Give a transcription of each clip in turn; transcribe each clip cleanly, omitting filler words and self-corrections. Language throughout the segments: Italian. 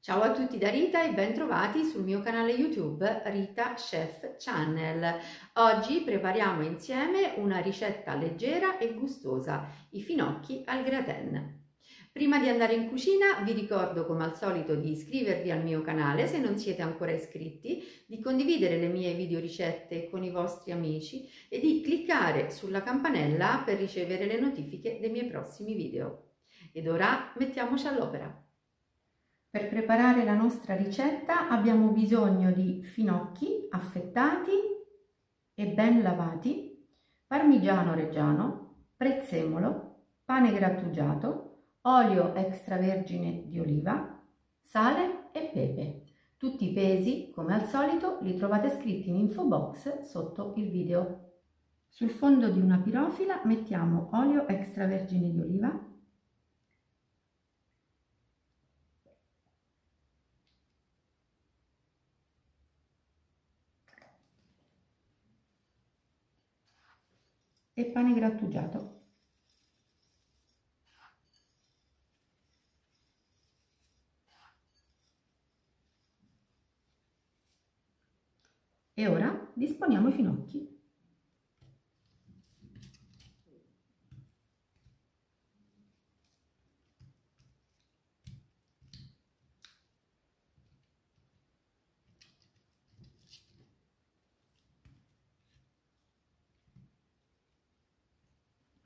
Ciao a tutti da Rita e ben trovati sul mio canale YouTube Rita Chef Channel. Oggi prepariamo insieme una ricetta leggera e gustosa, i finocchi al gratin. Prima di andare in cucina vi ricordo come al solito di iscrivervi al mio canale se non siete ancora iscritti, di condividere le mie video ricette con i vostri amici e di cliccare sulla campanella per ricevere le notifiche dei miei prossimi video. Ed ora mettiamoci all'opera. Per preparare la nostra ricetta abbiamo bisogno di finocchi affettati e ben lavati, parmigiano reggiano, prezzemolo, pane grattugiato, olio extravergine di oliva, sale e pepe. Tutti i pesi, come al solito, li trovate scritti in info box sotto il video. Sul fondo di una pirofila mettiamo olio extravergine di oliva, e pane grattugiato. E ora disponiamo i finocchi.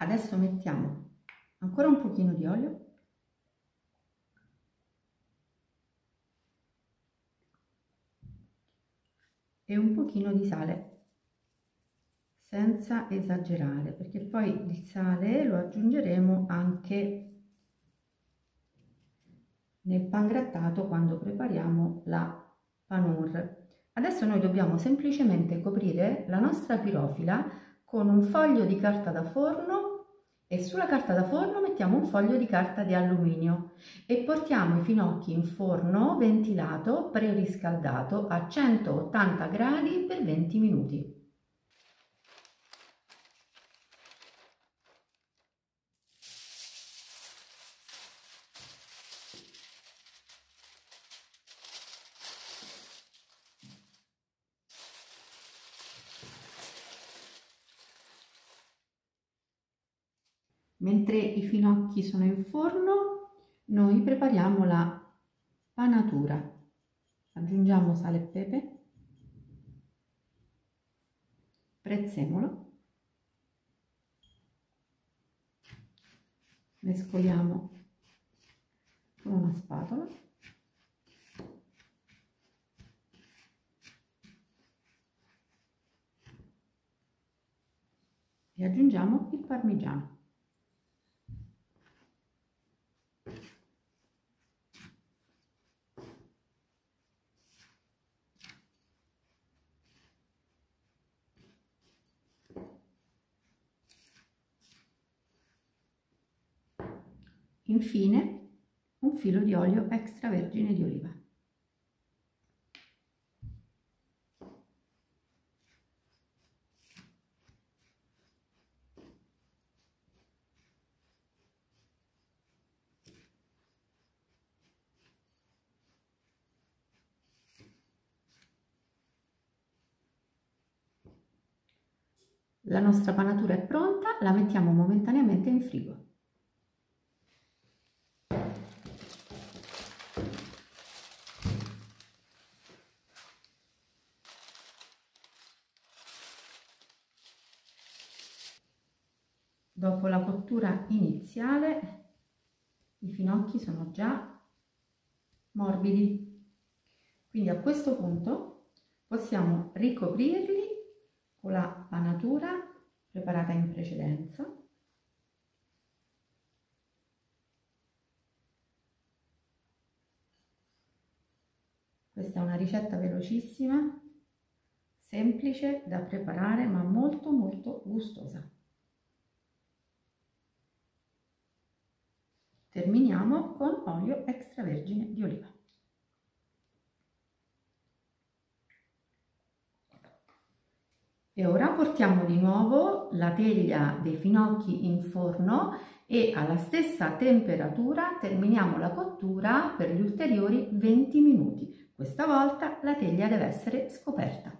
Adesso mettiamo ancora un pochino di olio e un pochino di sale, senza esagerare, perché poi il sale lo aggiungeremo anche nel pangrattato quando prepariamo la panur. Adesso noi dobbiamo semplicemente coprire la nostra pirofila con un foglio di carta da forno e sulla carta da forno mettiamo un foglio di carta di alluminio e portiamo i finocchi in forno ventilato preriscaldato a 180 gradi per 20 minuti. Mentre i finocchi sono in forno, noi prepariamo la panatura. Aggiungiamo sale e pepe, prezzemolo, mescoliamo con una spatola e aggiungiamo il parmigiano. Infine un filo di olio extravergine di oliva. La nostra panatura è pronta, la mettiamo momentaneamente in frigo. Dopo la cottura iniziale, i finocchi sono già morbidi, quindi a questo punto possiamo ricoprirli con la panatura preparata in precedenza. Questa è una ricetta velocissima, semplice da preparare, ma molto gustosa. Terminiamo con olio extravergine di oliva. E ora portiamo di nuovo la teglia dei finocchi in forno e alla stessa temperatura terminiamo la cottura per gli ulteriori 20 minuti. Questa volta la teglia deve essere scoperta.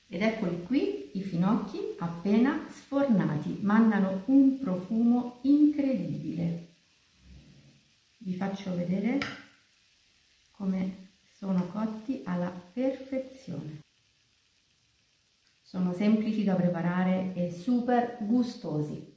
Ed eccoli qui i finocchi appena sfornati, mandano un profumo incredibile. Vi faccio vedere come sono cotti alla perfezione. Sono semplici da preparare e super gustosi.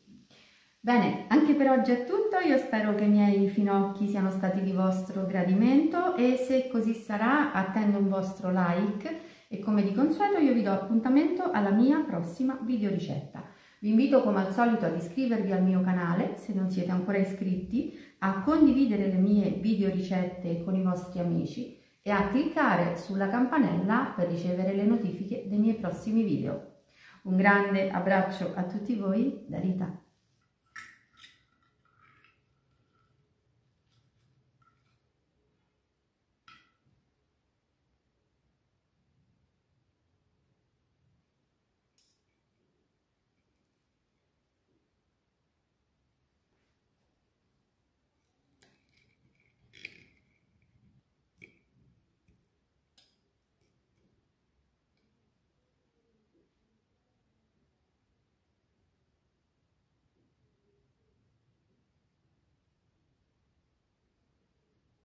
Bene, anche per oggi è tutto, io spero che i miei finocchi siano stati di vostro gradimento e se così sarà attendo un vostro like e come di consueto io vi do appuntamento alla mia prossima videoricetta. Vi invito come al solito ad iscrivervi al mio canale se non siete ancora iscritti, a condividere le mie videoricette con i vostri amici e a cliccare sulla campanella per ricevere le notifiche dei miei prossimi video. Un grande abbraccio a tutti voi da Rita.